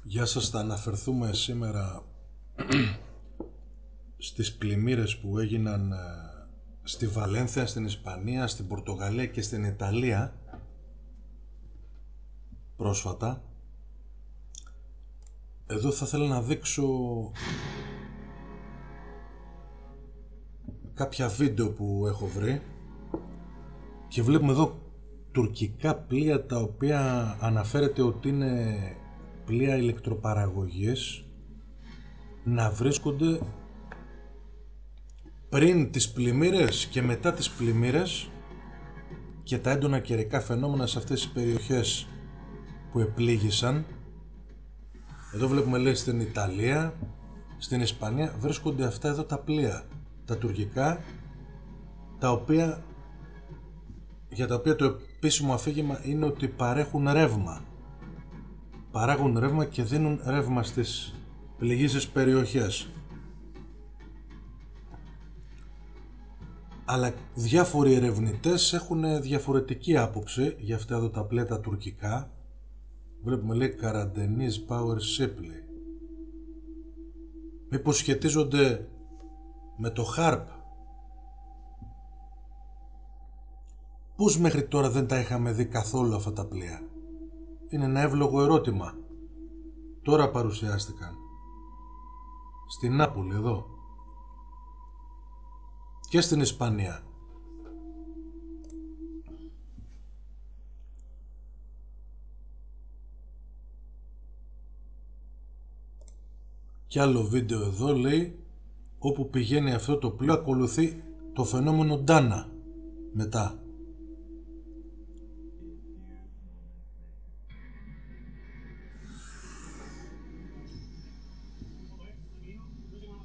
Γεια σας, θα αναφερθούμε σήμερα στις πλημμύρες που έγιναν στη Βαλένθια, στην Ισπανία, στην Πορτογαλία και στην Ιταλία πρόσφατα. Εδώ θα ήθελα να δείξω κάποια βίντεο που έχω βρει και βλέπουμε εδώ τουρκικά πλοία τα οποία αναφέρεται ότι είναι πλοία ηλεκτροπαραγωγής να βρίσκονται πριν τις πλημμύρες και μετά τις πλημμύρες και τα έντονα καιρικά φαινόμενα σε αυτές τις περιοχές που επλήγησαν. Εδώ βλέπουμε, λέει, στην Ιταλία, στην Ισπανία βρίσκονται αυτά εδώ τα πλοία, τα τουρκικά, για τα οποία το επίσημο αφήγημα είναι ότι παράγουν ρεύμα και δίνουν ρεύμα στις πληγήσεις περιοχές. Αλλά διάφοροι ερευνητές έχουν διαφορετική άποψη για αυτά εδώ τα πλοία τα τουρκικά. Βλέπουμε, λέει, Karadeniz Power Ship, λέει. Μήπως σχετίζονται με το HARP? Πώς μέχρι τώρα δεν τα είχαμε δει καθόλου αυτά τα πλοία? Είναι ένα εύλογο ερώτημα. Τώρα παρουσιάστηκαν στην Νάπολη εδώ και στην Ισπανία. Και άλλο βίντεο εδώ, λέει, όπου πηγαίνει αυτό το πλοίο ακολουθεί το φαινόμενο Ντάνα μετά.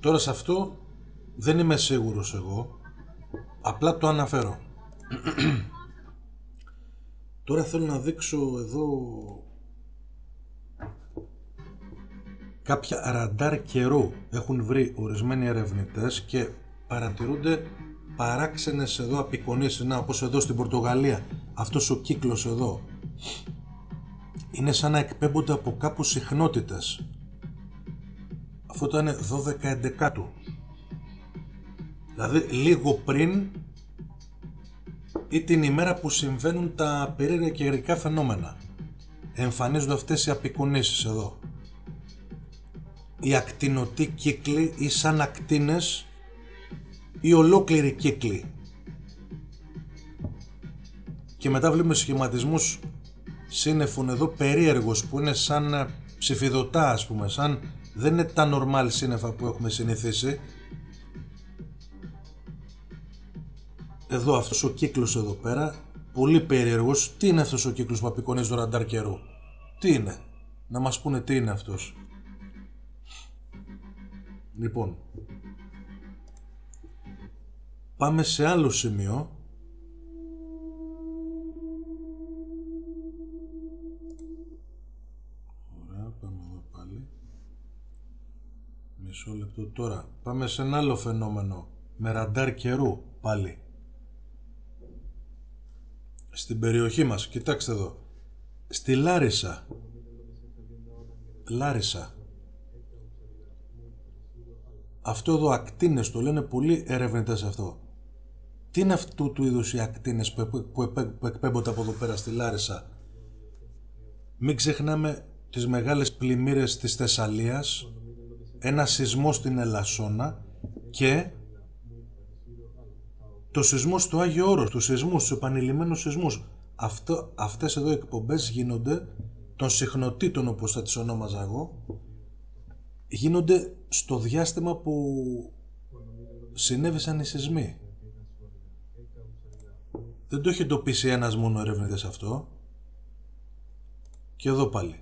Τώρα σε αυτό δεν είμαι σίγουρος εγώ, απλά το αναφέρω. Τώρα θέλω να δείξω εδώ κάποια ραντάρ καιρού. Έχουν βρει ορισμένοι ερευνητές και παρατηρούνται παράξενες εδώ απεικονίσεις. Να, όπως εδώ στην Πορτογαλία, αυτός ο κύκλος εδώ είναι σαν να εκπέμπονται από κάπου συχνότητες. Αυτό ήταν 12-11, δηλαδή λίγο πριν ή την ημέρα που συμβαίνουν τα περίεργα καιρικά φαινόμενα. Εμφανίζονται αυτές οι απεικονίσεις εδώ. Οι ακτινωτοί κύκλοι ή σαν ακτίνες ή ολόκληροι κύκλοι. Και μετά βλέπουμε σχηματισμούς σύννεφων εδώ περίεργους που είναι σαν ψηφιδωτά, ας πούμε, σαν δεν είναι τα normal σύννεφα που έχουμε συνηθίσει. Εδώ αυτός ο κύκλος εδώ πέρα, πολύ περίεργος. Τι είναι αυτός ο κύκλος που απεικονίζει το ραντάρ καιρού? Τι είναι? Να μας πούνε τι είναι αυτός. Λοιπόν, πάμε σε άλλο σημείο. Ωραία, πάμε εδώ πάλι. Μισό λεπτό τώρα. Πάμε σε ένα άλλο φαινόμενο με ραντάρ καιρού πάλι. Στην περιοχή μας, κοιτάξτε εδώ. Στη Λάρισα. Αυτό εδώ ακτίνες το λένε πολλοί ερευνητές αυτό. Τι είναι αυτού του είδους οι ακτίνες που εκπέμπονται από εδώ πέρα στη Λάρισα? Μην ξεχνάμε τις μεγάλες πλημμύρες της Θεσσαλίας, ένα σεισμό στην Ελασσόνα και το σεισμό στο Άγιο Όρος, τους επανειλημμένους σεισμούς. Αυτές εδώ οι εκπομπές γίνονται των συχνοτήτων, όπως θα τις ονόμαζα εγώ, γίνονται στο διάστημα που συνέβησαν οι σεισμοί. Δεν το έχει εντοπίσει ένας μόνο ερευνητής αυτό. Και εδώ πάλι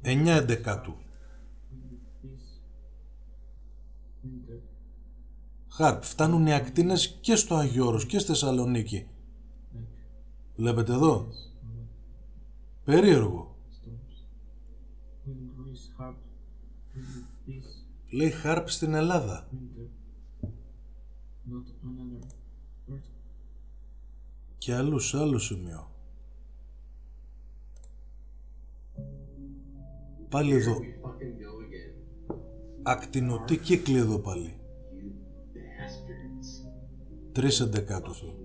9-11 HARP, φτάνουν οι ακτίνες και στο Άγιο Όρος και στη Θεσσαλονίκη. Βλέπετε εδώ, περίεργο. Λέει HARP στην Ελλάδα. Και αλλού σε άλλο σημείο. Πάλι εδώ. Ακτινωτή κύκλη εδώ πάλι. 3/11 αυτό.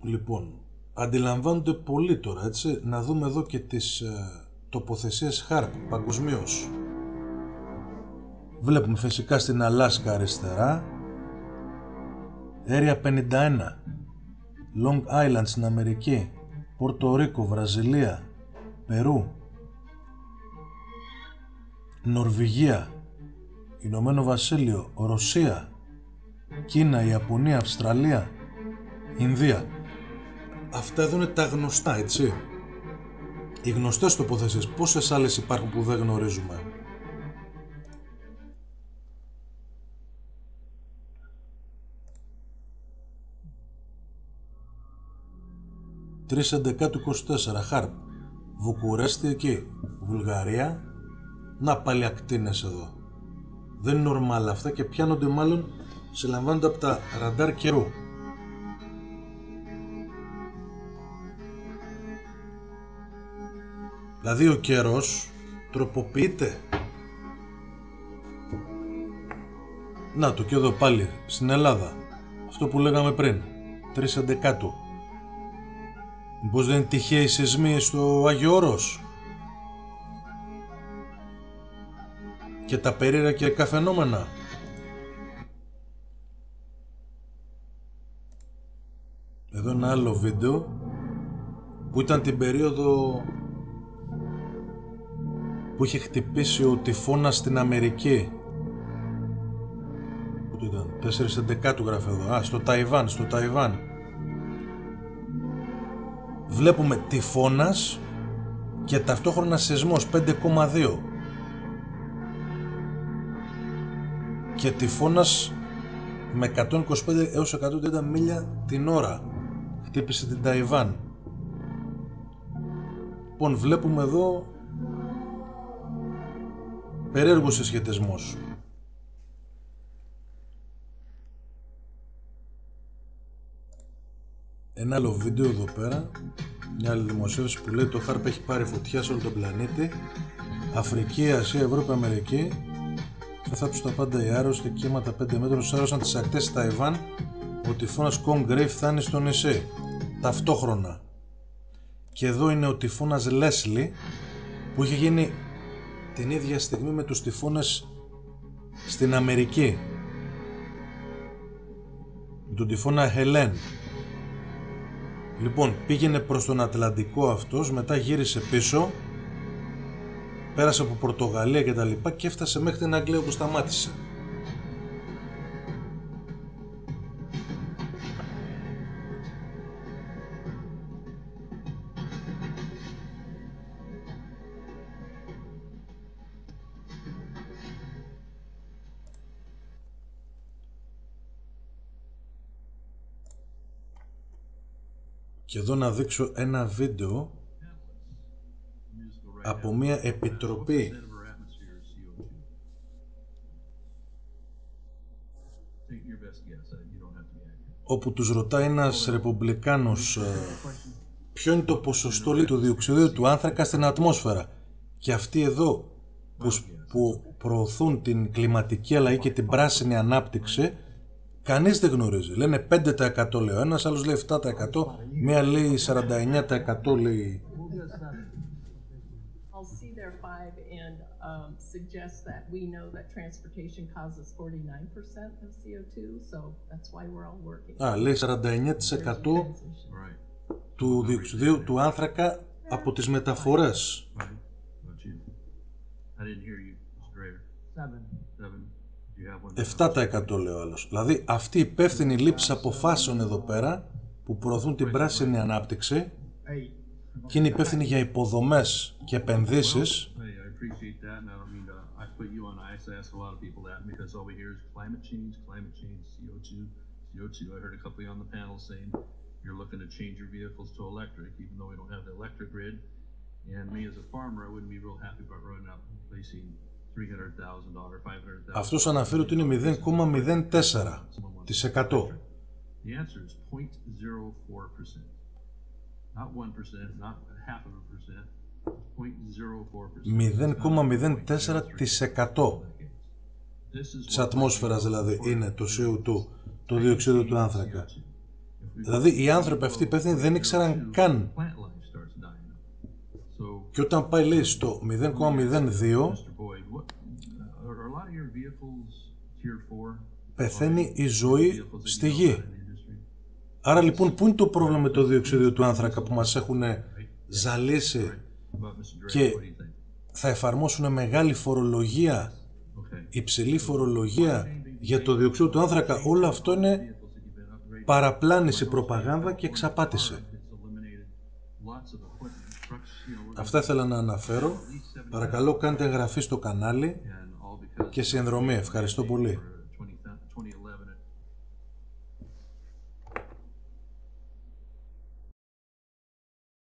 Λοιπόν, αντιλαμβάνονται πολύ τώρα, έτσι. Να δούμε εδώ και τις τοποθεσίες HAARP παγκοσμίως. Βλέπουμε φυσικά στην Αλάσκα αριστερά, Area 51, Long Island στην Αμερική, Πορτο Ρίκο, Βραζιλία, Περού, Νορβηγία, Ηνωμένο Βασίλειο, Ρωσία, Κίνα, Ιαπωνία, Αυστραλία, Ινδία. Αυτά εδώ είναι τα γνωστά, έτσι. Οι γνωστές τοποθεσίες. Πόσες άλλες υπάρχουν που δεν γνωρίζουμε? του 24, HAARP. Βουκουρέστι εκεί. Βουλγαρία. Να πάλι ακτίνες εδώ. Δεν είναι νορμάλ αυτά και πιάνονται μάλλον, συλλαμβάνονται από τα ραντάρ καιρού. Δηλαδή ο καιρός τροποποιείται. Να το και εδώ πάλι στην Ελλάδα. Αυτό που λέγαμε πριν. 3/11. Μήπως δεν είναι τυχαίοι σεισμοί στο Άγιο Όρος? Και τα περίεργα φαινόμενα. Εδώ ένα άλλο βίντεο που ήταν την περίοδο που είχε χτυπήσει ο τυφώνας στην Αμερική. Πού ήταν? 4/11 γράφει εδώ. Στο Ταϊβάν. Βλέπουμε τυφώνας και ταυτόχρονα σεισμός 5,2. Και τυφώνας με 125 έως 130 μίλια την ώρα. Χτύπησε την Ταϊβάν. Λοιπόν, βλέπουμε εδώ περίεργους συσχετισμούς. Ένα άλλο βίντεο εδώ πέρα, μια άλλη δημοσίευση που λέει το HAARP έχει πάρει φωτιά σε όλο τον πλανήτη. Αφρική, Ασία, Ευρώπη, Αμερική. Θα θάψουν τα πάντα οι άρρωστοι, κύματα 5 μέτρων σάρωσαν τις ακτές της Ταϊβάν. Ο τυφώνας Κονγκρέι φτάνει στο νησί. Ταυτόχρονα. Και εδώ είναι ο τυφώνας Λέσλι που είχε γίνει την ίδια στιγμή με τους τυφώνες στην Αμερική. Με τον τυφώνα Χελέν. Λοιπόν, πήγαινε προς τον Ατλαντικό αυτός, μετά γύρισε πίσω, πέρασε από Πορτογαλία και τα λοιπά και έφτασε μέχρι την Αγγλία όπου σταμάτησε. Και εδώ να δείξω ένα βίντεο από μια επιτροπή όπου τους ρωτάει ένας ρεπουμπλικάνος ποιο είναι το ποσοστό του διοξειδίου του άνθρακα στην ατμόσφαιρα, και αυτοί εδώ που προωθούν την κλιματική αλλαγή και την πράσινη ανάπτυξη κανείς δεν γνωρίζει. Λένε 5% λέει ο ένας, άλλος λέει 7%, μία λέει 49% λέει. Suggests that we know that transportation causes 49% of CO2, so that's why we're all working. Λέει 49% του διοξειδίου του άνθρακα από τις μεταφορές. 7% λέει ο άλλος. Δηλαδή αυτή η υπεύθυνη λήψη αποφάσεων εδώ πέρα που προωθούν την πράσινη ανάπτυξη και είναι υπεύθυνοι για υποδομές και επενδύσεις. Put you on ice. I ask a lot of people that because all we hear is climate change, CO2. I heard a couple of you on the panel saying you're looking to change your vehicles to electric, even though we don't have the electric grid. And me as a farmer, I wouldn't be real happy about running out replacing $300,000, $500,000. Αυτός αναφέρει ότι είναι 0,04%. The answer is 0.04%. Not 1%, not half of a percent. 0,04% της ατμόσφαιρας δηλαδή είναι το CO2, το διοξείδιο του άνθρακα. Δηλαδή οι άνθρωποι αυτοί υπεύθυνοι δεν ήξεραν καν. Και όταν πάει λέει στο 0,02 πεθαίνει η ζωή στη γη. Άρα λοιπόν πού είναι το πρόβλημα με το διοξείδιο του άνθρακα που μας έχουν ζαλίσει και θα εφαρμόσουν μεγάλη φορολογία, υψηλή φορολογία για το διοξείδιο του άνθρακα? Όλο αυτό είναι παραπλάνηση, προπαγάνδα και εξαπάτηση. Αυτά ήθελα να αναφέρω. Παρακαλώ κάντε εγγραφή στο κανάλι και συνδρομή. Ευχαριστώ πολύ.